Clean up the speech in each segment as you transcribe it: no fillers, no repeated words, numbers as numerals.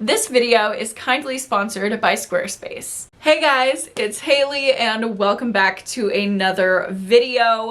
This video is kindly sponsored by Squarespace. Hey guys, it's Haley and welcome back to another video.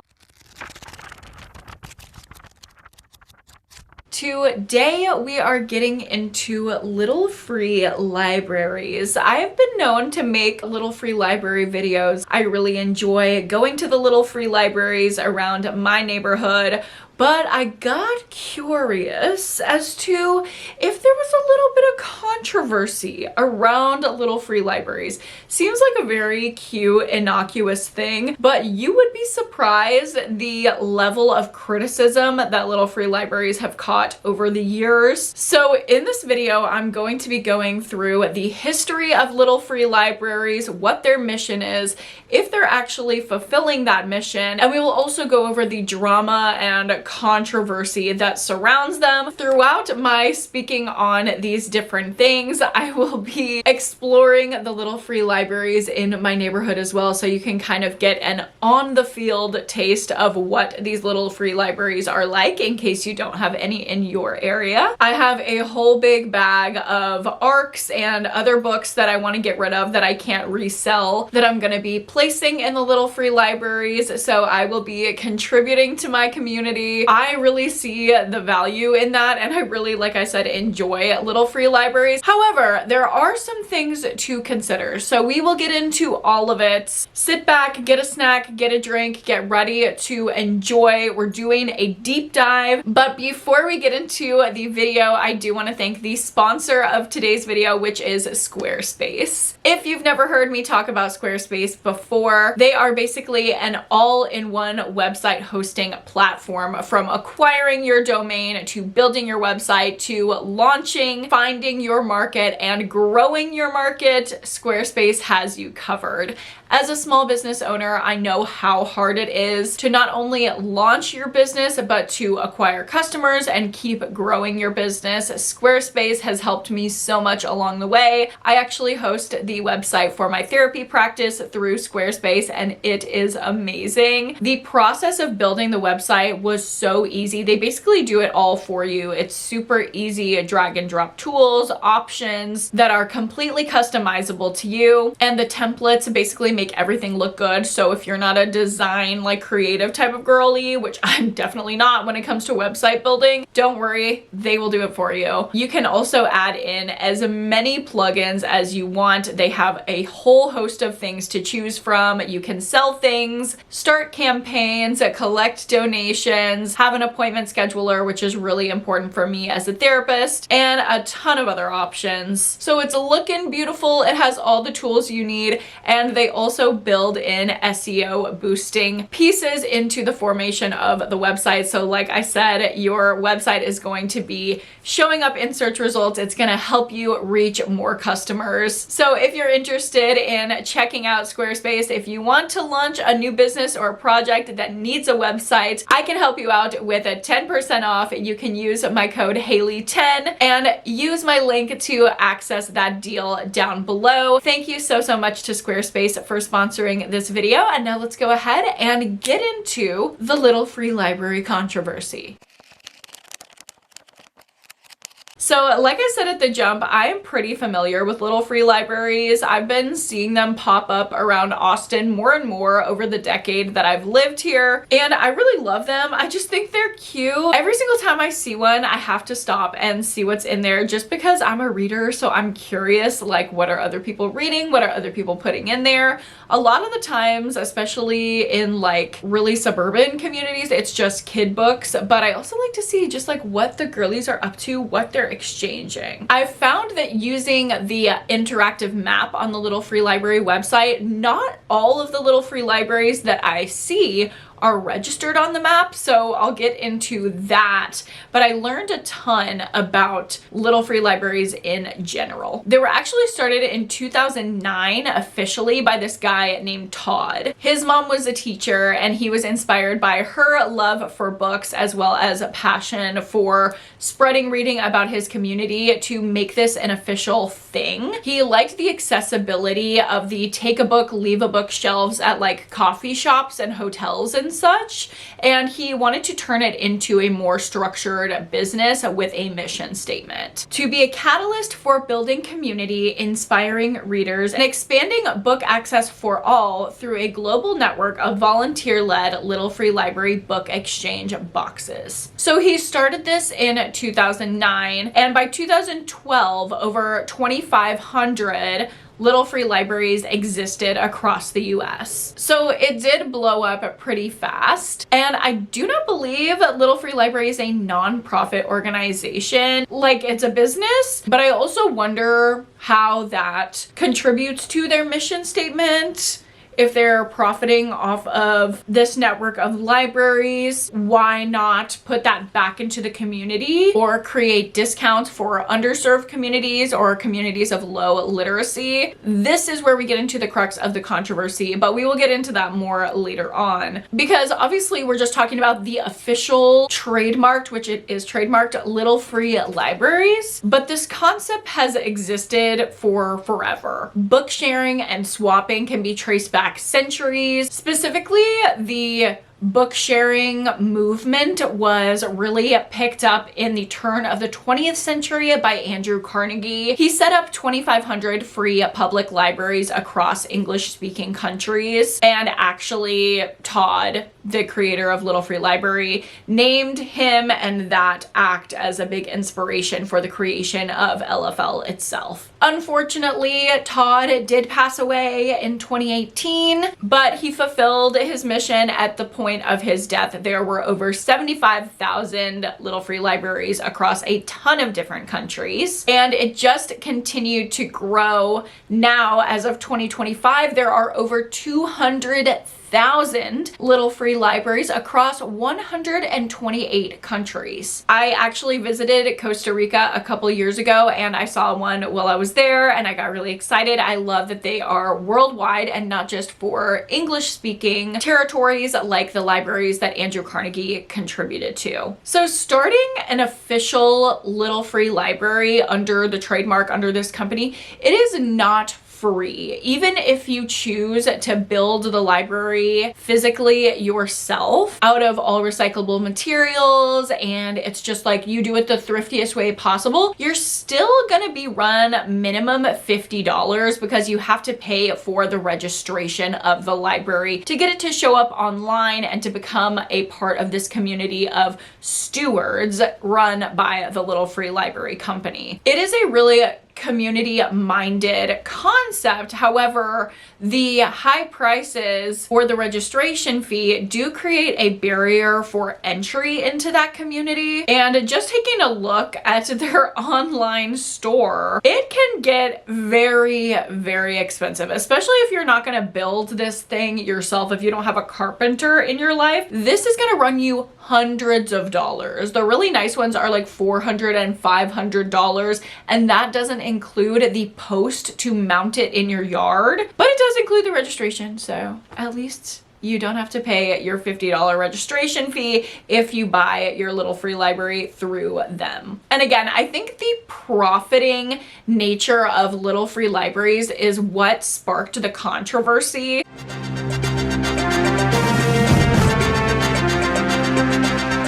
Today we are getting into little free libraries. I've been known to make little free library videos. I really enjoy going to the little free libraries around my neighborhood, but I got curious as to if there was a little bit of controversy around little free libraries. Seems like a very cute, innocuous thing, but you would be surprised the level of criticism that little free libraries have caught over the years. So in this video, I'm going to be going through the history of little free libraries, what their mission is, if they're actually fulfilling that mission, and we will also go over the drama and controversy that surrounds them. Throughout my speaking on these different things, I will be exploring the little free libraries in my neighborhood as well, so you can kind of get an on-the-field taste of what these little free libraries are like in case you don't have any in your area. I have a whole big bag of ARCs and other books that I want to get rid of that I can't resell that I'm going to be placing in the little free libraries, so I will be contributing to my community. I really see the value in that, and I really, like I said, enjoy little free libraries. However, there are some things to consider, so we will get into all of it. Sit back, get a snack, get a drink, get ready to enjoy. We're doing a deep dive, but before we get into the video, I do want to thank the sponsor of today's video, which is Squarespace. If you've never heard me talk about Squarespace before, they are basically an all-in-one website hosting platform. From acquiring your domain to building your website to launching, finding your market, and growing your market, Squarespace has you covered. As a small business owner, I know how hard it is to not only launch your business, but to acquire customers and keep growing your business. Squarespace has helped me so much along the way. I actually host the website for my therapy practice through Squarespace, and it is amazing. The process of building the website was so easy. They basically do it all for you. It's super easy, drag and drop tools, options that are completely customizable to you, and the templates basically make everything look good. So if you're not a design, like creative type of girly, which I'm definitely not when it comes to website building, don't worry, they will do it for you. You can also add in as many plugins as you want. They have a whole host of things to choose from. You can sell things, start campaigns, collect donations, have an appointment scheduler, which is really important for me as a therapist, and a ton of other options. So it's looking beautiful. It has all the tools you need, and they also build in SEO boosting pieces into the formation of the website. So like I said, your website is going to be showing up in search results. It's going to help you reach more customers. So if you're interested in checking out Squarespace, if you want to launch a new business or a project that needs a website, I can help you out with a 10% off. You can use my code Haley10 and use my link to access that deal down below. Thank you so much to Squarespace for sponsoring this video, and now let's go ahead and get into the little free library controversy. So like I said at the jump, I am pretty familiar with little free libraries. I've been seeing them pop up around Austin more and more over the decade that I've lived here, and I really love them. I just think they're cute. Every single time I see one, I have to stop and see what's in there just because I'm a reader, so I'm curious, like, what are other people reading? What are other people putting in there? A lot of the times, especially in like really suburban communities, it's just kid books, but I also like to see just like what the girlies are up to, what they're exchanging. I've found that using the interactive map on the Little Free Library website, not all of the Little Free Libraries that I see are registered on the map, so I'll get into that. But I learned a ton about little free libraries in general. They were actually started in 2009 officially by this guy named Todd. His mom was a teacher, and he was inspired by her love for books as well as a passion for spreading reading about his community to make this an official thing. He liked the accessibility of the take a book, leave a book shelves at like coffee shops and hotels and and such, and he wanted to turn it into a more structured business with a mission statement. To be a catalyst for building community, inspiring readers, and expanding book access for all through a global network of volunteer-led Little Free Library book exchange boxes. So he started this in 2009, and by 2012, over 2,500 Little Free Libraries existed across the US. So it did blow up pretty fast. And I do not believe Little Free Library is a non-profit organization. Like, it's a business, but I also wonder how that contributes to their mission statement. If they're profiting off of this network of libraries, why not put that back into the community or create discounts for underserved communities or communities of low literacy? This is where we get into the crux of the controversy, but we will get into that more later on. Because obviously we're just talking about the official trademarked, which it is trademarked, Little Free Libraries, but this concept has existed for forever. Book sharing and swapping can be traced back centuries. Specifically, the book sharing movement was really picked up in the turn of the 20th century by Andrew Carnegie. He set up 2,500 free public libraries across English-speaking countries, and actually Todd, the creator of Little Free Library, named him and that act as a big inspiration for the creation of LFL itself. Unfortunately, Todd did pass away in 2018, but he fulfilled his mission at the point of his death. There were over 75,000 Little Free Libraries across a ton of different countries, and it just continued to grow. Now, as of 2025, there are over 200,000 Little Free Libraries across 128 countries. I actually visited Costa Rica a couple years ago, and I saw one while I was there, and I got really excited. I love that they are worldwide and not just for English-speaking territories like the libraries that Andrew Carnegie contributed to. So starting an official Little Free Library under the trademark under this company, it is not free. Even if you choose to build the library physically yourself out of all recyclable materials, and it's just like you do it the thriftiest way possible, you're still gonna be run minimum $50 because you have to pay for the registration of the library to get it to show up online and to become a part of this community of stewards run by the Little Free Library Company. It is a really community-minded concept. However, the high prices for the registration fee do create a barrier for entry into that community. And just taking a look at their online store, it can get very, very expensive, especially if you're not going to build this thing yourself. If you don't have a carpenter in your life, this is going to run you hundreds of dollars. The really nice ones are like $400 and $500, and that doesn't include the post to mount it in your yard, but it does include the registration, so at least you don't have to pay your $50 registration fee if you buy your Little Free Library through them. And again, I think the profiting nature of Little Free Libraries is what sparked the controversy.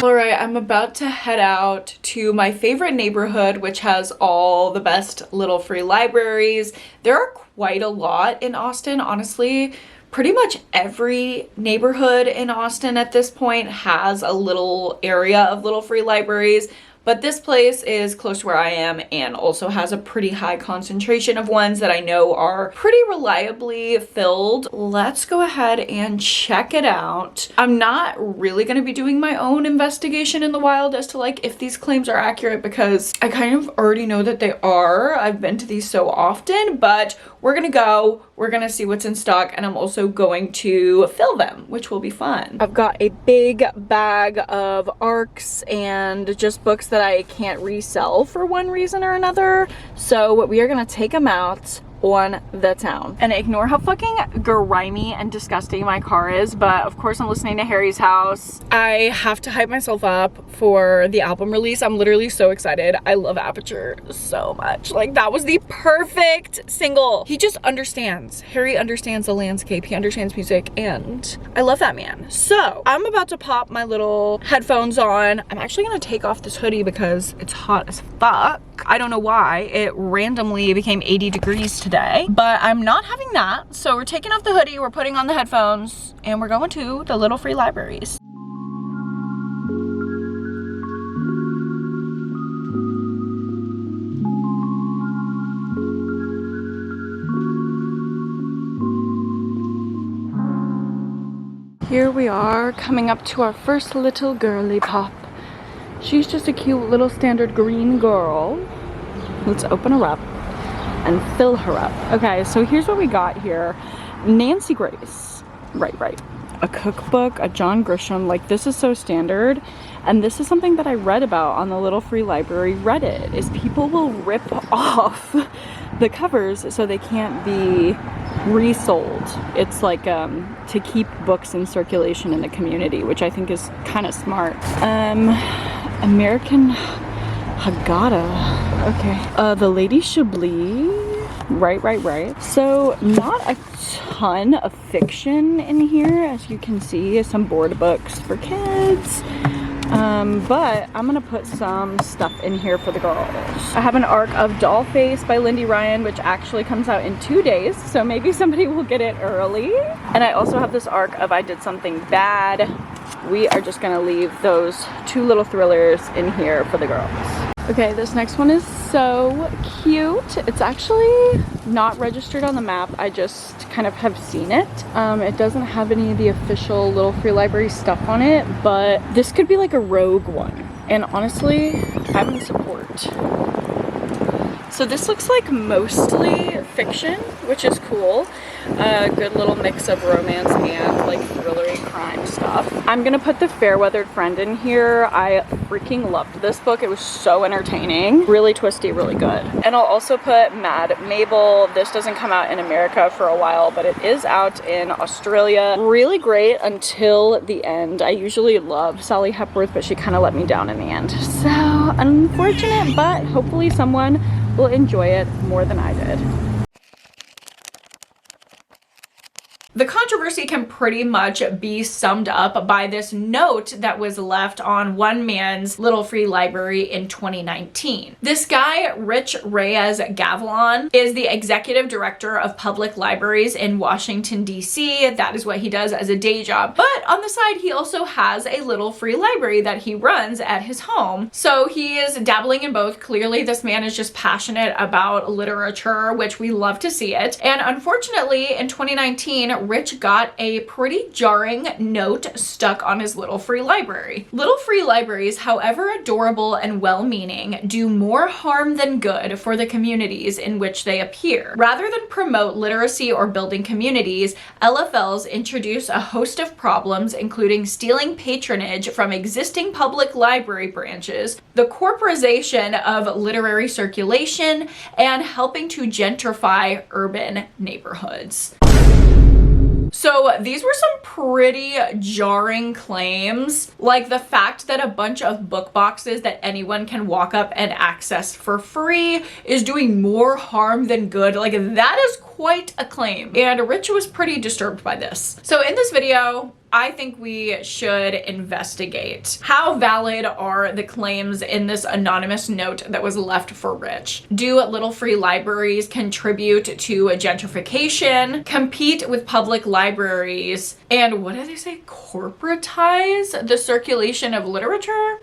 All right, I'm about to head out to my favorite neighborhood, which has all the best Little Free Libraries. There are quite a lot in Austin, honestly. Pretty much every neighborhood in Austin at this point has a little area of Little Free Libraries. But this place is close to where I am and also has a pretty high concentration of ones that I know are pretty reliably filled. Let's go ahead and check it out. I'm not really going to be doing my own investigation in the wild as to like if these claims are accurate, because I kind of already know that they are. I've been to these so often, but we're gonna go, we're gonna see what's in stock, and I'm also going to fill them, which will be fun. I've got a big bag of ARCs and just books that I can't resell for one reason or another. So we are gonna take them out, on the town. And ignore how fucking grimy and disgusting my car is, but of course I'm listening to Harry's House. I have to hype myself up for the album release. I'm literally so excited. I love Aperture so much. Like, that was the perfect single. He just understands. Harry understands the landscape. He understands music, and I love that man. So I'm about to pop my little headphones on. I'm actually gonna take off this hoodie because it's hot as fuck. I don't know why it randomly became 80 degrees today, but I'm not having that. So we're taking off the hoodie, we're putting on the headphones, and we're going to the little free libraries. Here we are, coming up to our first little girly pop. She's just a cute little standard green girl. Let's open her up and fill her up. Okay, so here's what we got here. Nancy Grace. Right. A cookbook, a John Grisham. Like, this is so standard. And this is something that I read about on the Little Free Library Reddit, is people will rip off the covers so they can't be resold. It's like to keep books in circulation in the community, which I think is kind of smart. American Haggadah. Okay. The Lady Chablis. Right. So not a ton of fiction in here, as you can see. Some board books for kids. But I'm gonna put some stuff in here for the girls. I have an arc of Dollface by Lindy Ryan, which actually comes out in 2 days, so maybe somebody will get it early. And I also have this arc of I Did Something Bad. We are just gonna leave those 2 little thrillers in here for the girls. Okay, this next one is so cute. It's actually not registered on the map. I just kind of have seen it. It doesn't have any of the official Little Free Library stuff on it, but this could be like a rogue one. And honestly, I'm in support. So this looks like mostly fiction, which is cool. A good little mix of romance and like thrillery crime stuff. I'm gonna put The Fairweathered Friend in here. I freaking loved this book. It was so entertaining. Really twisty, really good. And I'll also put Mad Mabel. This doesn't come out in America for a while, but it is out in Australia. Really great until the end. I usually love Sally Hepworth, but she kind of let me down in the end. So unfortunate, but hopefully someone will enjoy it more than I did. The controversy can pretty much be summed up by this note that was left on one man's Little Free Library in 2019. This guy, Rich Reyes Gavilan, is the executive director of public libraries in Washington, D.C. That is what he does as a day job. But on the side, he also has a little free library that he runs at his home. So he is dabbling in both. Clearly, this man is just passionate about literature, which we love to see it. And unfortunately, in 2019, Rich got a pretty jarring note stuck on his Little Free Library. Little Free Libraries, however adorable and well-meaning, do more harm than good for the communities in which they appear. Rather than promote literacy or building communities, LFLs introduce a host of problems, including stealing patronage from existing public library branches, the corporatization of literary circulation, and helping to gentrify urban neighborhoods. So these were some pretty jarring claims, like the fact that a bunch of book boxes that anyone can walk up and access for free is doing more harm than good. Like, that is quite a claim. And Rich was pretty disturbed by this. So in this video, I think we should investigate how valid are the claims in this anonymous note that was left for Rich. Do little free libraries contribute to gentrification, compete with public libraries, and what do they say, corporatize the circulation of literature?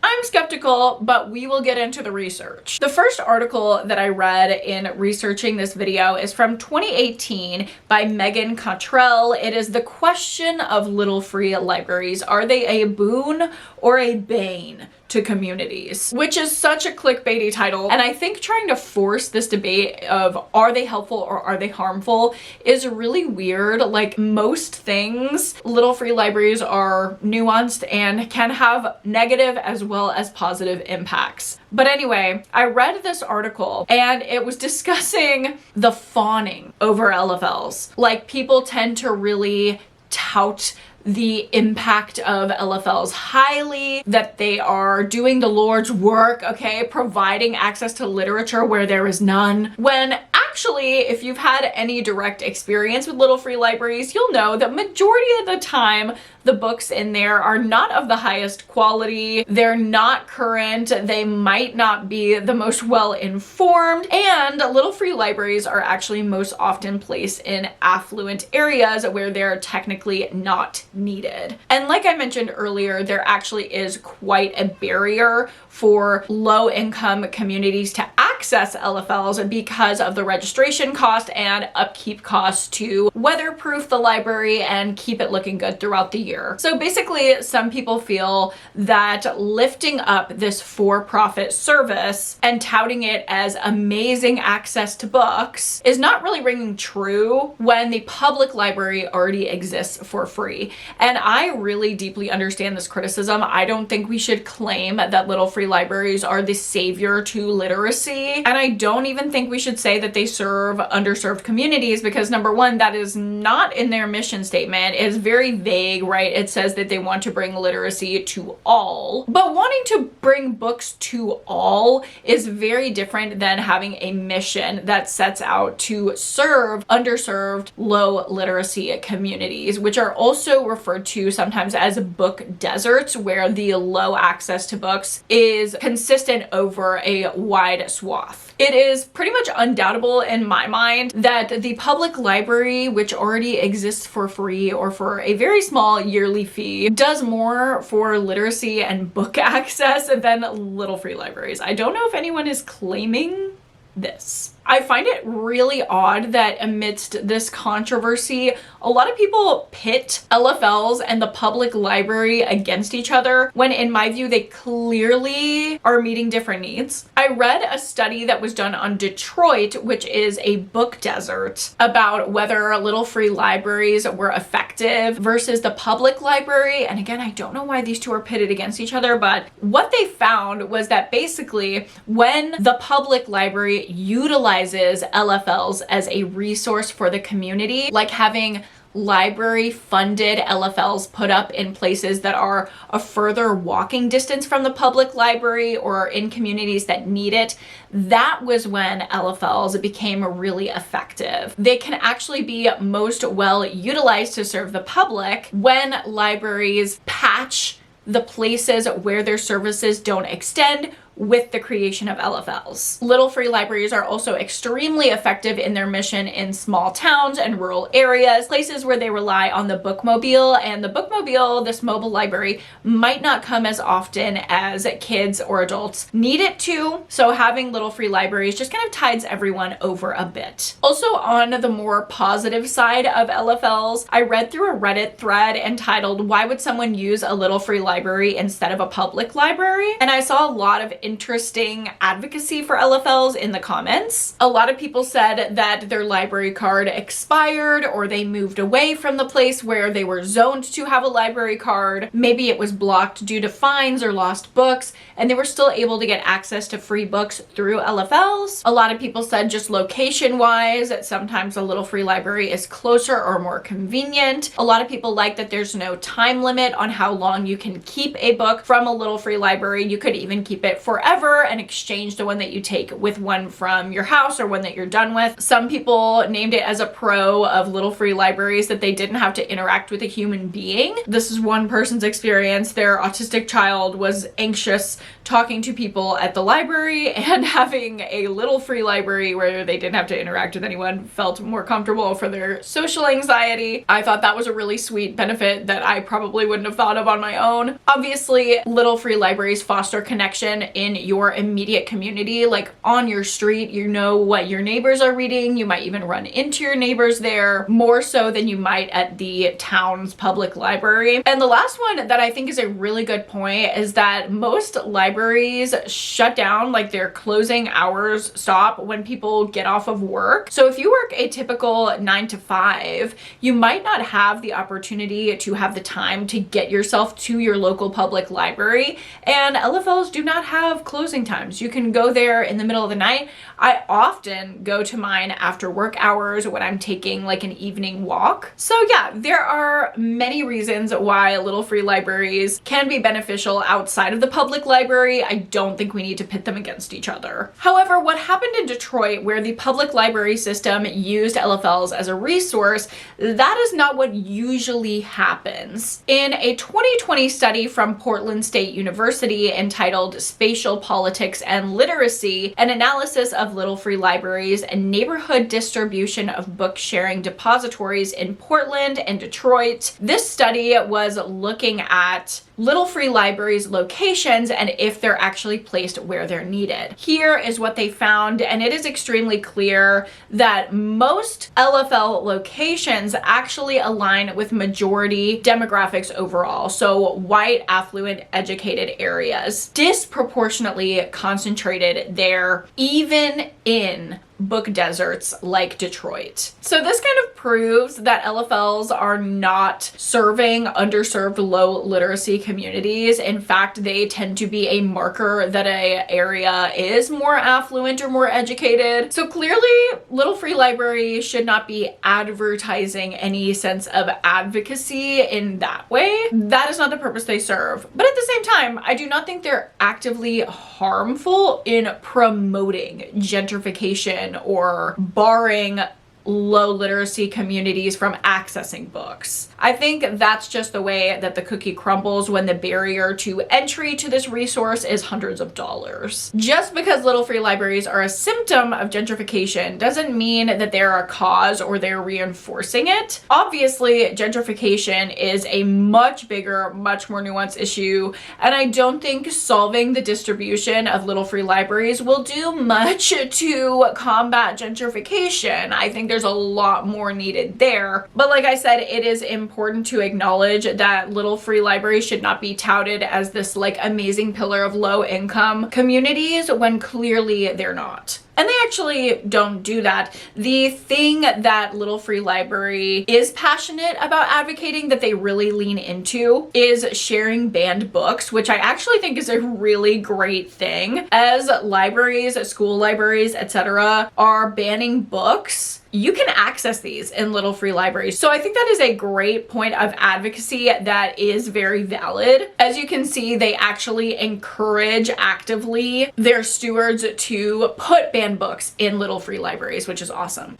I'm skeptical, but we will get into the research. The first article that I read in researching this video is from 2018 by Megan Cottrell. It is the question of little free libraries. Are they a boon or a bane to communities, which is such a clickbaity title. And I think trying to force this debate of are they helpful or are they harmful is really weird. Like most things, little free libraries are nuanced and can have negative as well as positive impacts. But anyway, I read this article and it was discussing the fawning over LFLs. Like people tend to really tout the impact of LFLs highly, that they are doing the Lord's work, okay, providing access to literature where there is none. When actually, if you've had any direct experience with little free libraries, you'll know that majority of the time, the books in there are not of the highest quality, they're not current, they might not be the most well informed, and little free libraries are actually most often placed in affluent areas where they're technically not needed. And like I mentioned earlier, there actually is quite a barrier for low income communities to access LFLs because of the registration cost and upkeep costs to weatherproof the library and keep it looking good throughout the year. So basically, some people feel that lifting up this for-profit service and touting it as amazing access to books is not really ringing true when the public library already exists for free. And I really deeply understand this criticism. I don't think we should claim that little free libraries are the savior to literacy. And I don't even think we should say that they serve underserved communities because number one, that is not in their mission statement. It's very vague, right? It says that they want to bring literacy to all, but wanting to bring books to all is very different than having a mission that sets out to serve underserved, low literacy communities, which are also referred to sometimes as book deserts, where the low access to books is consistent over a wide swath. It is pretty much undoubtable in my mind that the public library, which already exists for free or for a very small yearly fee, does more for literacy and book access than little free libraries. I don't know if anyone is claiming this. I find it really odd that amidst this controversy, a lot of people pit LFLs and the public library against each other when in my view, they clearly are meeting different needs. I read a study that was done on Detroit, which is a book desert, about whether little free libraries were effective versus the public library. And again, I don't know why these two are pitted against each other, but what they found was that basically when the public library utilizes LFLs as a resource for the community, like having library funded LFLs put up in places that are a further walking distance from the public library or in communities that need it, that was when LFLs became really effective. They can actually be most well utilized to serve the public when libraries patch the places where their services don't extend with the creation of LFLs. Little free libraries are also extremely effective in their mission in small towns and rural areas, places where they rely on the bookmobile, and the bookmobile, this mobile library, might not come as often as kids or adults need it to, so having little free libraries just kind of tides everyone over a bit. Also, on the more positive side of LFLs, I read through a Reddit thread entitled, "Why would someone use a little free library instead of a public library?" And I saw a lot of interesting advocacy for LFLs in the comments. A lot of people said that their library card expired or they moved away from the place where they were zoned to have a library card. Maybe it was blocked due to fines or lost books, and they were still able to get access to free books through LFLs. A lot of people said just location-wise, that sometimes a little free library is closer or more convenient. A lot of people like that there's no time limit on how long you can keep a book from a little free library. You could even keep it forever and exchange the one that you take with one from your house or one that you're done with. Some people named it as a pro of little free libraries that they didn't have to interact with a human being. This is one person's experience. Their autistic child was anxious talking to people at the library, and having a little free library where they didn't have to interact with anyone felt more comfortable for their social anxiety. I thought that was a really sweet benefit that I probably wouldn't have thought of on my own. Obviously, little free libraries foster connection in your immediate community, like on your street. You know what your neighbors are reading. You might even run into your neighbors there more so than you might at the town's public library. And the last one that I think is a really good point is that most libraries shut down, like their closing hours stop when people get off of work. So if you work a typical 9 to 5, you might not have the opportunity to have the time to get yourself to your local public library, and LFLs do not have closing times. You can go there in the middle of the night. I often go to mine after work hours when I'm taking like an evening walk. So yeah, there are many reasons why little free libraries can be beneficial outside of the public library. I don't think we need to pit them against each other. However, what happened in Detroit, where the public library system used LFLs as a resource, that is not what usually happens. In a 2020 study from Portland State University entitled Spatial Politics and Literacy, an analysis of little free libraries and neighborhood distribution of book sharing depositories in Portland and Detroit, this study was looking at little free libraries locations and if they're actually placed where they're needed. Here is what they found, and it is extremely clear that most LFL locations actually align with majority demographics overall. So white, affluent, educated areas, disproportionately concentrated there, even in book deserts like Detroit. So this kind of proves that LFLs are not serving underserved low literacy communities. In fact, they tend to be a marker that an area is more affluent or more educated. So clearly, little free libraries should not be advertising any sense of advocacy in that way. That is not the purpose they serve. But at the same time, I do not think they're actively harmful in promoting gentrification or barring low literacy communities from accessing books. I think that's just the way that the cookie crumbles when the barrier to entry to this resource is hundreds of dollars. Just because little free libraries are a symptom of gentrification doesn't mean that they're a cause or they're reinforcing it. Obviously, gentrification is a much bigger, much more nuanced issue, and I don't think solving the distribution of little free libraries will do much to combat gentrification. I think there's a lot more needed there. But like I said, it is important to acknowledge that little free libraries should not be touted as this like amazing pillar of low income communities when clearly they're not. And they actually don't do that. The thing that Little Free Library is passionate about advocating, that they really lean into, is sharing banned books, which I actually think is a really great thing. As libraries, school libraries, etc., are banning books, you can access these in Little Free Libraries. So I think that is a great point of advocacy that is very valid. As you can see, they actually encourage actively their stewards to put banned books in Little Free Libraries, which is awesome.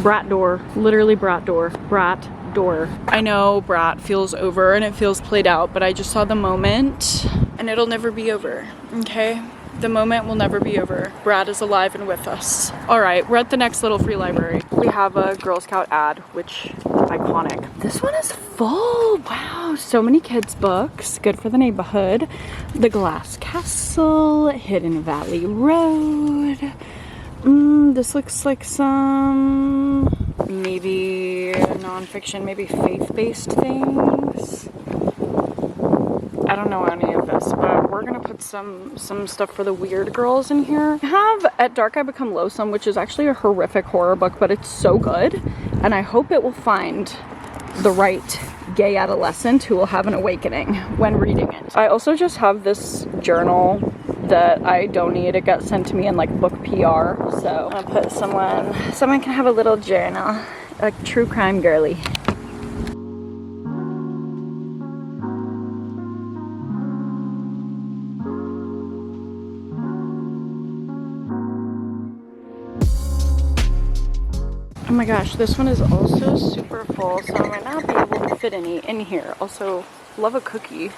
Brat door, literally brat door, brat door. I know brat feels over and it feels played out, but I just saw the moment and it'll never be over, okay? The moment will never be over. Brad is alive and with us. All right, we're at the next Little Free Library. We have a Girl Scout ad, which is iconic. This one is full. Wow, so many kids' books. Good for the neighborhood. The Glass Castle, Hidden Valley Road. This looks like some maybe nonfiction, maybe faith-based things. I don't know any of this, but we're gonna put some stuff for the weird girls in here. I have At Dark I Become Loathsome, which is actually a horrific horror book, but it's so good, and I hope it will find the right gay adolescent who will have an awakening when reading it. I also just have this journal that I don't need. It got sent to me in like book PR, so I'm gonna put someone can have a little journal, a true crime girly. Oh my gosh, this one is also super full, so I might not be able to fit any in here. Also, love a cookie.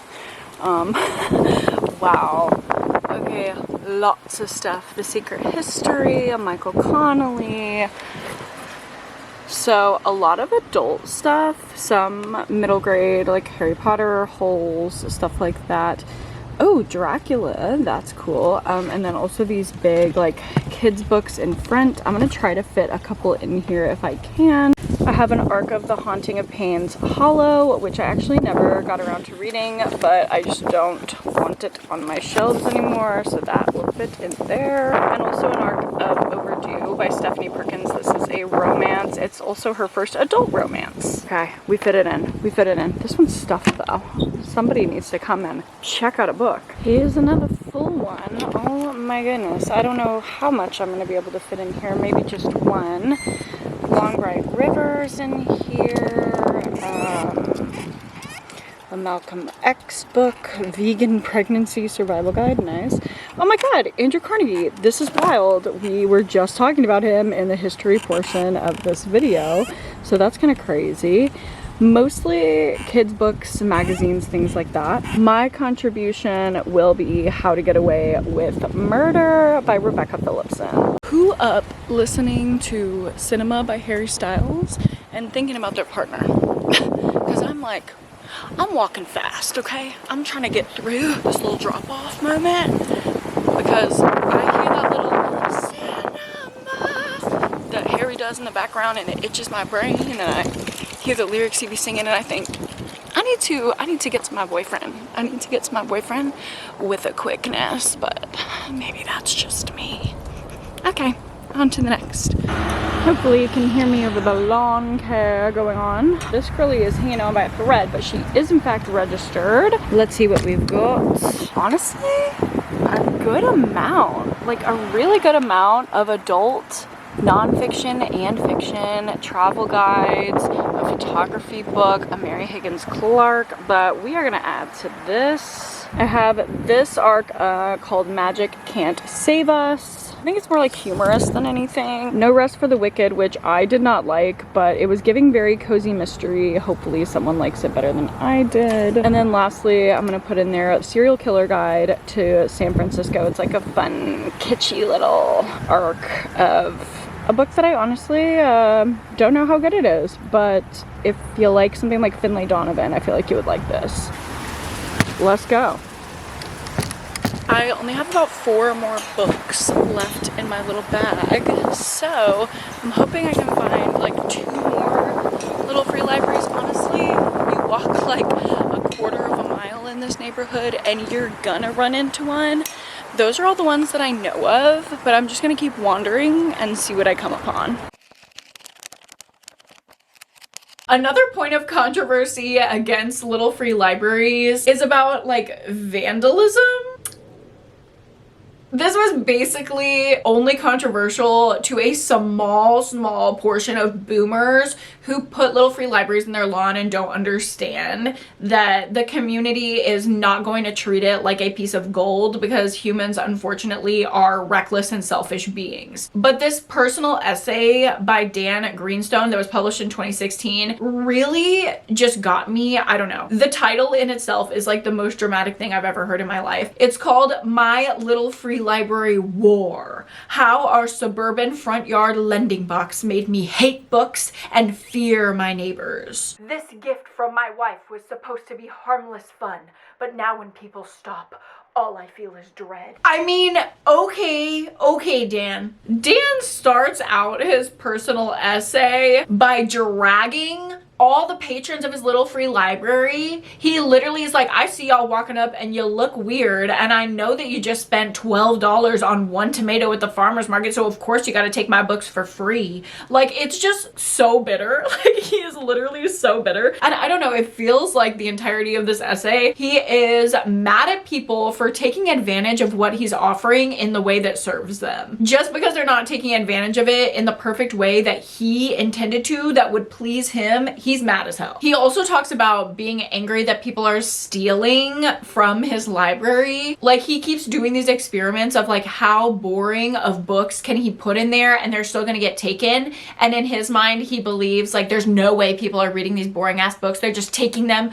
Wow. Okay, lots of stuff. The Secret History of Michael Connelly. So a lot of adult stuff, some middle grade, like Harry Potter, Holes, stuff like that. Oh, Dracula, that's cool. And then also these big like kids books in front. I'm gonna try to fit a couple in here if I can. I have an Ark of the Haunting of Pains Hollow, which I actually never got around to reading, but I just don't want it on my shelves anymore, so that will fit in there. And also an Ark of Overdue by Stephanie Perkins. This is a romance. It's also her first adult romance. Okay, we fit it in. We fit it in. This one's stuffed though. Somebody needs to come and check out a book. Here's another full one. Oh my goodness. I don't know how much I'm going to be able to fit in here. Maybe just one. Long Bright Rivers in here. A Malcolm X book. Vegan Pregnancy Survival Guide. Nice. Oh my god, Andrew Carnegie. This is wild. We were just talking about him in the history portion of this video. So that's kind of crazy. Mostly kids books, magazines, things like that. My contribution will be How to Get Away with Murder by Rebecca Phillipson. Who up listening to Cinema by Harry Styles and thinking about their partner? Because I'm walking fast, okay? I'm trying to get through this little drop-off moment because I hear that little cinema that Harry does in the background and it itches my brain, and I hear the lyrics he be singing, and I think I need to get to my boyfriend. I need to get to my boyfriend with a quickness, but maybe that's just me. Okay, on to the next. Hopefully you can hear me over the lawn care going on. This girlie is hanging on by a thread, but she is in fact registered. Let's see what we've got. Honestly, a good amount, like a really good amount of adult nonfiction and fiction, travel guides, a photography book, a Mary Higgins Clark, but we are gonna add to this. I have this arc called Magic Can't Save Us. I think it's more like humorous than anything. No Rest for the Wicked, which I did not like, but it was giving very cozy mystery. Hopefully someone likes it better than I did. And then lastly, I'm gonna put in there a Serial Killer Guide to San Francisco. It's like a fun, kitschy little arc of a book that I honestly don't know how good it is, but if you like something like Finlay Donovan, I feel like you would like this. Let's go. I only have about 4 more books left in my little bag, so I'm hoping I can find like 2 more little free libraries. Honestly, you walk like a quarter of a mile in this neighborhood and you're gonna run into one. Those are all the ones that I know of, but I'm just gonna keep wandering and see what I come upon. Another point of controversy against little free libraries is about like vandalism. This was basically only controversial to a small portion of boomers who put little free libraries in their lawn and don't understand that the community is not going to treat it like a piece of gold, because humans unfortunately are reckless and selfish beings. But this personal essay by Dan Greenstone that was published in 2016 really just got me. I don't know. The title in itself is like the most dramatic thing I've ever heard in my life. It's called My Little Free Library War. How our suburban front yard lending box made me hate books and fear my neighbors. This gift from my wife was supposed to be harmless fun, but now when people stop, all I feel is dread. I mean, okay, Dan. Dan starts out his personal essay by dragging all the patrons of his little free library. He literally is like, I see y'all walking up and you look weird, and I know that you just spent $12 on one tomato at the farmer's market, so of course you gotta take my books for free. Like, it's just so bitter. Like, he is literally so bitter. And I don't know, it feels like the entirety of this essay, he is mad at people for taking advantage of what he's offering in the way that serves them. Just because they're not taking advantage of it in the perfect way that he intended to, that would please him, he's mad as hell. He also talks about being angry that people are stealing from his library. Like, he keeps doing these experiments of like how boring of books can he put in there and they're still gonna get taken. And in his mind, he believes like there's no way people are reading these boring ass books. They're just taking them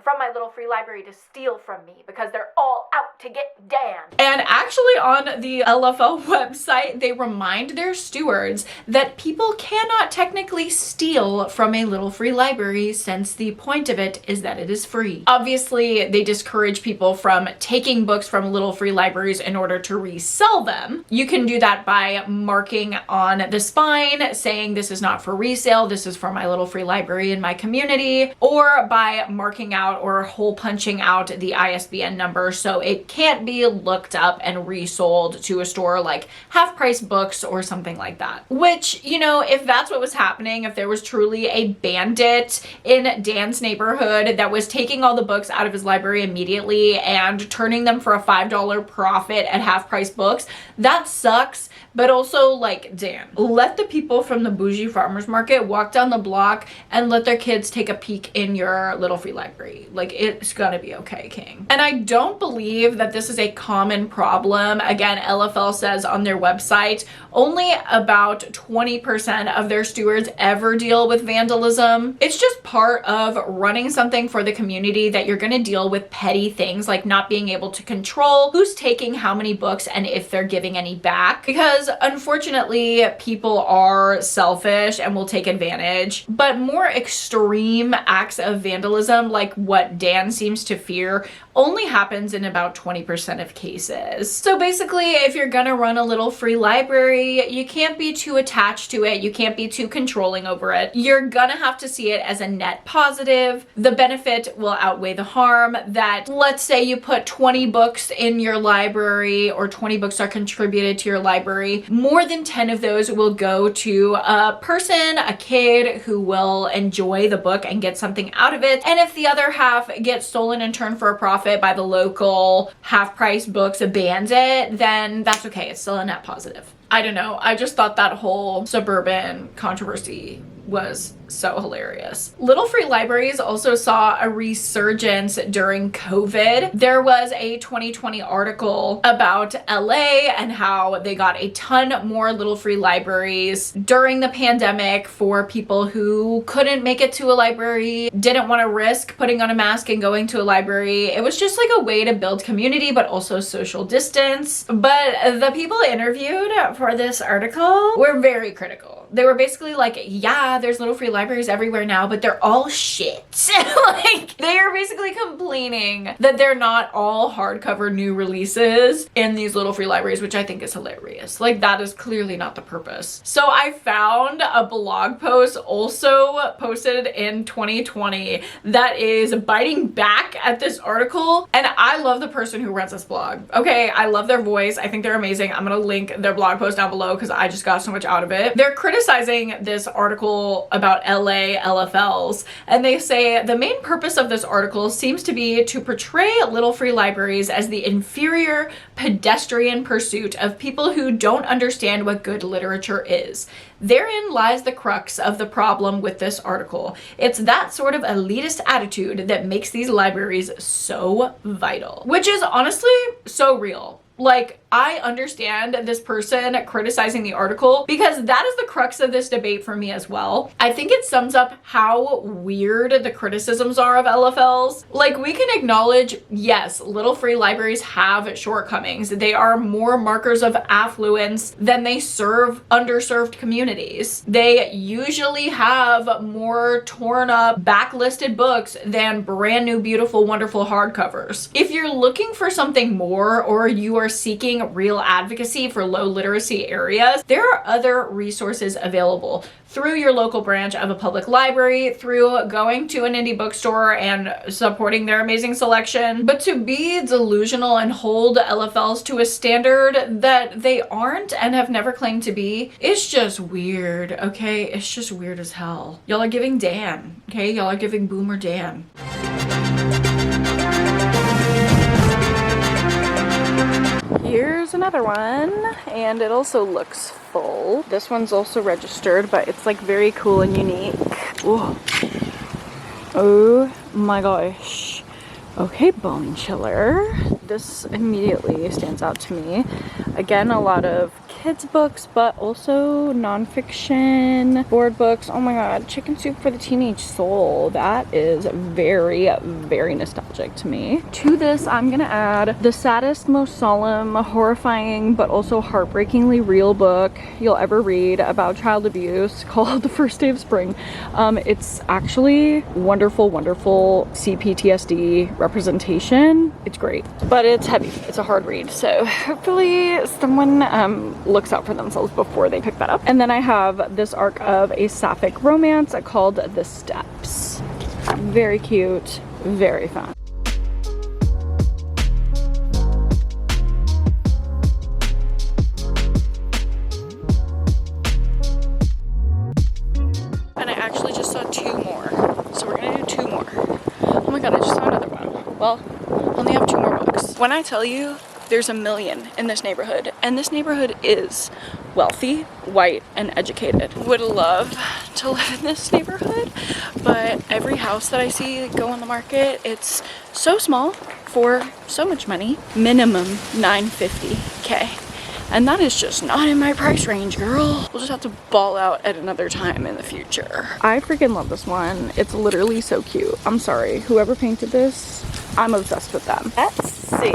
from my little free library to steal from me because they're all out to get Dan. And actually on the LFL website, they remind their stewards that people cannot technically steal from a little free library since the point of it is that it is free. Obviously, they discourage people from taking books from little free libraries in order to resell them. You can do that by marking on the spine saying this is not for resale, this is for my little free library in my community, or by marking out or hole punching out the ISBN number so it can't be looked up and resold to a store like Half Price Books or something like that. Which, you know, if that's what was happening, if there was truly a bandit in Dan's neighborhood that was taking all the books out of his library immediately and turning them for a $5 profit at Half Price Books, that sucks. But also, like, Dan, let the people from the bougie farmers market walk down the block and let their kids take a peek in your little free library. Like, it's gonna be okay, King. And I don't believe that this is a common problem. Again, LFL says on their website, only about 20% of their stewards ever deal with vandalism. It's just part of running something for the community that you're gonna deal with petty things like not being able to control who's taking how many books and if they're giving any back. Because unfortunately, people are selfish and will take advantage. But more extreme acts of vandalism, like what Dan seems to fear, only happens in about 20% of cases. So basically, if you're gonna run a little free library, you can't be too attached to it. You can't be too controlling over it. You're gonna have to see it as a net positive. The benefit will outweigh the harm. That, let's say you put 20 books in your library or 20 books are contributed to your library, more than 10 of those will go to a person, a kid who will enjoy the book and get something out of it. And if the other half gets stolen in turn for a profit by the local Half Price Books bandit, then that's okay. It's still a net positive. I don't know. I just thought that whole suburban controversy was so hilarious. Little free libraries also saw a resurgence during COVID. There was a 2020 article about LA and how they got a ton more little free libraries during the pandemic for people who couldn't make it to a library, didn't want to risk putting on a mask and going to a library. It was just like a way to build community, but also social distance. But the people interviewed for this article were very critical. They were basically like, yeah, there's little free libraries everywhere now, but they're all shit. Like, they are basically complaining that they're not all hardcover new releases in these little free libraries, which I think is hilarious. Like, that is clearly not the purpose. So I found a blog post also posted in 2020 that is biting back at this article. And I love the person who runs this blog. Okay, I love their voice. I think they're amazing. I'm gonna link their blog post down below because I just got so much out of it. They're criticizing this article about LA LFLs, and they say the main purpose of this article seems to be to portray little free libraries as the inferior pedestrian pursuit of people who don't understand what good literature is. Therein lies the crux of the problem with this article. It's that sort of elitist attitude that makes these libraries so vital, which is honestly so real. Like, I understand this person criticizing the article because that is the crux of this debate for me as well. I think it sums up how weird the criticisms are of LFLs. Like, we can acknowledge, yes, little free libraries have shortcomings. They are more markers of affluence than they serve underserved communities. They usually have more torn up, backlisted books than brand new, beautiful, wonderful hardcovers. If you're looking for something more, or you are seeking real advocacy for low literacy areas, there are other resources available through your local branch of a public library, through going to an indie bookstore and supporting their amazing selection. But to be delusional and hold LFLs to a standard that they aren't and have never claimed to be, it's just weird, okay? It's just weird as hell. Y'all are giving Dan, okay? Y'all are giving Boomer Dan. Here's another one, and it also looks full. This one's also registered, but it's like very cool and unique. Ooh. Oh my gosh. Okay, bone chiller. This immediately stands out to me. Again, a lot of kids books, but also nonfiction, board books. Oh my god, Chicken Soup for the Teenage Soul. That is very, very nostalgic to me. To this, I'm gonna add the saddest, most solemn, horrifying, but also heartbreakingly real book you'll ever read about child abuse called The First Day of Spring. It's actually wonderful, wonderful CPTSD representation. It's great, but it's heavy. It's a hard read, so hopefully someone looks out for themselves before they pick that up. And then I have this arc of a sapphic romance called The Steps. Very cute, very fun. And I actually just saw 2 more, so we're gonna do 2 more. Oh my god, I just saw another one. Well, only have 2 more books. When I tell you there's a million in this neighborhood, and this neighborhood is wealthy, white, and educated. Would love to live in this neighborhood, but every house that I see go on the market, it's so small for so much money. Minimum $950K. And that is just not in my price range, girl. We'll just have to ball out at another time in the future. I freaking love this one. It's literally so cute. I'm sorry, whoever painted this, I'm obsessed with them. Let's see.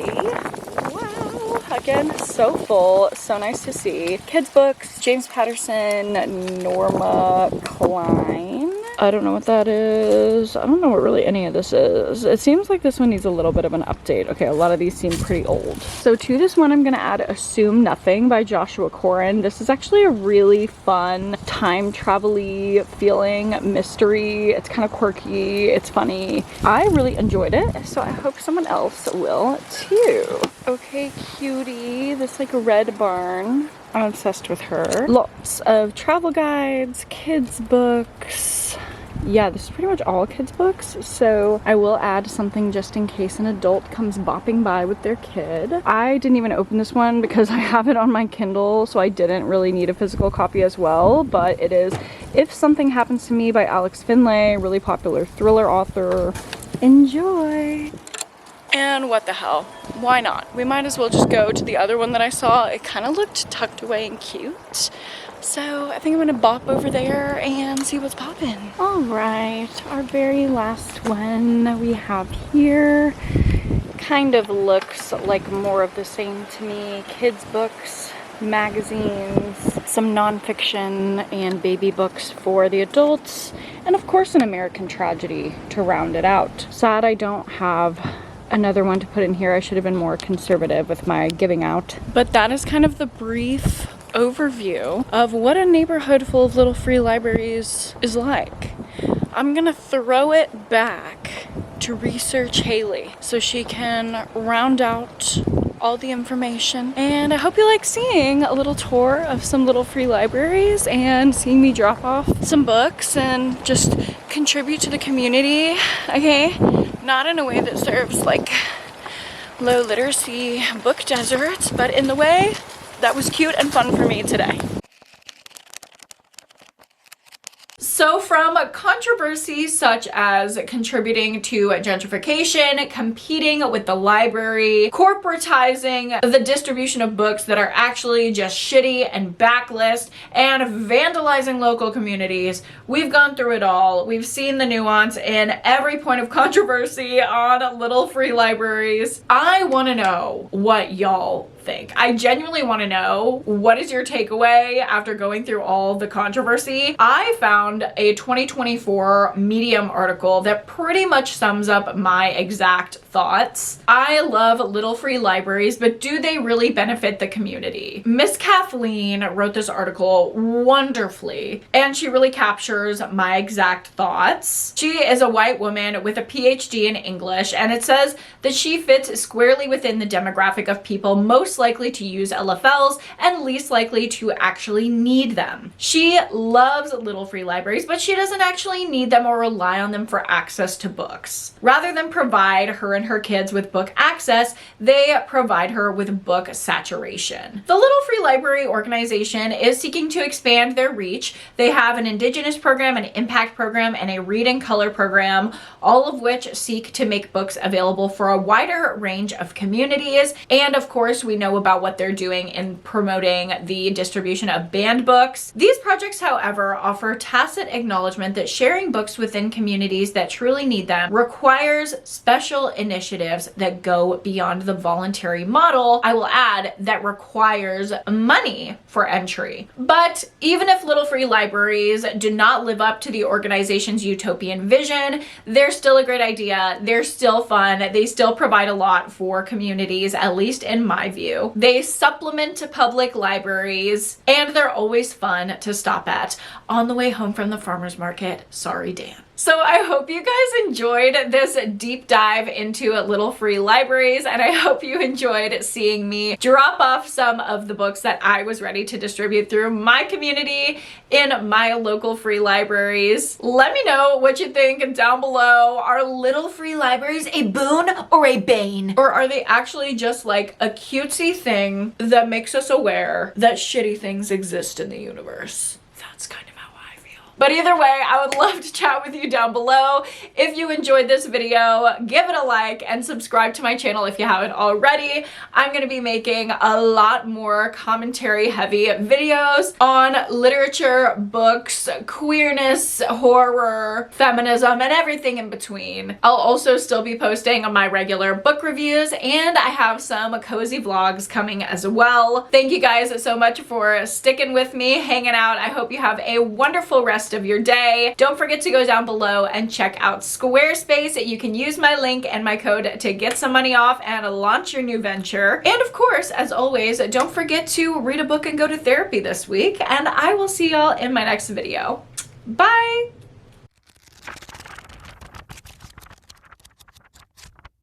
Wow, again, so full, so nice to see. Kids books, James Patterson, Norma Klein. I don't know what that is. I don't know what really any of this is. It seems like this one needs a little bit of an update. Okay, a lot of these seem pretty old. So to this one, I'm gonna add Assume Nothing by Joshua Corin. This is actually a really fun, time travel-y feeling mystery. It's kind of quirky, it's funny. I really enjoyed it, so I hope someone else will too. Okay, cutie, this like red barn. I'm obsessed with her. Lots of travel guides, kids books. Yeah, this is pretty much all kids books, so I will add something just in case an adult comes bopping by with their kid. I didn't even open this one because I have it on my Kindle, so I didn't really need a physical copy as well, but it is If Something Happens to Me by Alex Finlay, really popular thriller author. Enjoy! And what the hell? Why not? We might as well just go to the other one that I saw. It kind of looked tucked away and cute. So I think I'm gonna bop over there and see what's poppin'. All right, our very last one we have here kind of looks like more of the same to me. Kids books, magazines, some nonfiction, and baby books for the adults, and of course an American tragedy to round it out. Sad I don't have another one to put in here. I should have been more conservative with my giving out. But that is kind of the brief overview of what a neighborhood full of little free libraries is like. I'm gonna throw it back to research Haley so she can round out all the information, and I hope you like seeing a little tour of some little free libraries and seeing me drop off some books and just contribute to the community, okay? Not in a way that serves like low literacy book deserts, but in the way that was cute and fun for me today. So from controversies such as contributing to gentrification, competing with the library, corporatizing the distribution of books that are actually just shitty and backlist, and vandalizing local communities, we've gone through it all. We've seen the nuance in every point of controversy on little free libraries. I want to know what y'all think. I genuinely want to know, what is your takeaway after going through all the controversy? I found a 2024 Medium article that pretty much sums up my exact thoughts. I love little free libraries, but do they really benefit the community? Miss Kathleen wrote this article wonderfully, and she really captures my exact thoughts. She is a white woman with a PhD in English, and it says that she fits squarely within the demographic of people most likely to use LFLs and least likely to actually need them. She loves little free libraries, but she doesn't actually need them or rely on them for access to books. Rather than provide her and her kids with book access, they provide her with book saturation. The Little Free Library organization is seeking to expand their reach. They have an Indigenous program, an impact program, and a read and color program, all of which seek to make books available for a wider range of communities. And of course, we know about what they're doing in promoting the distribution of banned books. These projects, however, offer tacit acknowledgement that sharing books within communities that truly need them requires special initiatives that go beyond the voluntary model. I will add that requires money for entry. But even if Little Free Libraries do not live up to the organization's utopian vision, they're still a great idea. They're still fun. They still provide a lot for communities, at least in my view. They supplement public libraries, and they're always fun to stop at on the way home from the farmer's market. Sorry, Dan. So I hope you guys enjoyed this deep dive into Little Free Libraries, and I hope you enjoyed seeing me drop off some of the books that I was ready to distribute through my community in my local free libraries. Let me know what you think down below. Are Little Free Libraries a boon or a bane? Or are they actually just like a cutesy thing that makes us aware that shitty things exist in the universe? That's kind of how I feel. But either way, I would love to chat with you down below. If you enjoyed this video, give it a like and subscribe to my channel if you haven't already. I'm going to be making a lot more commentary heavy videos on literature, books, queerness, horror, feminism, and everything in between. I'll also still be posting on my regular book reviews, and I have some cozy vlogs coming as well. Thank you guys so much for sticking with me, hanging out. I hope you have a wonderful rest of your day. Don't forget to go down below and check out Squarespace. You can use my link and my code to get some money off and launch your new venture. And of course, as always, don't forget to read a book and go to therapy this week, and I will see y'all in my next video. Bye!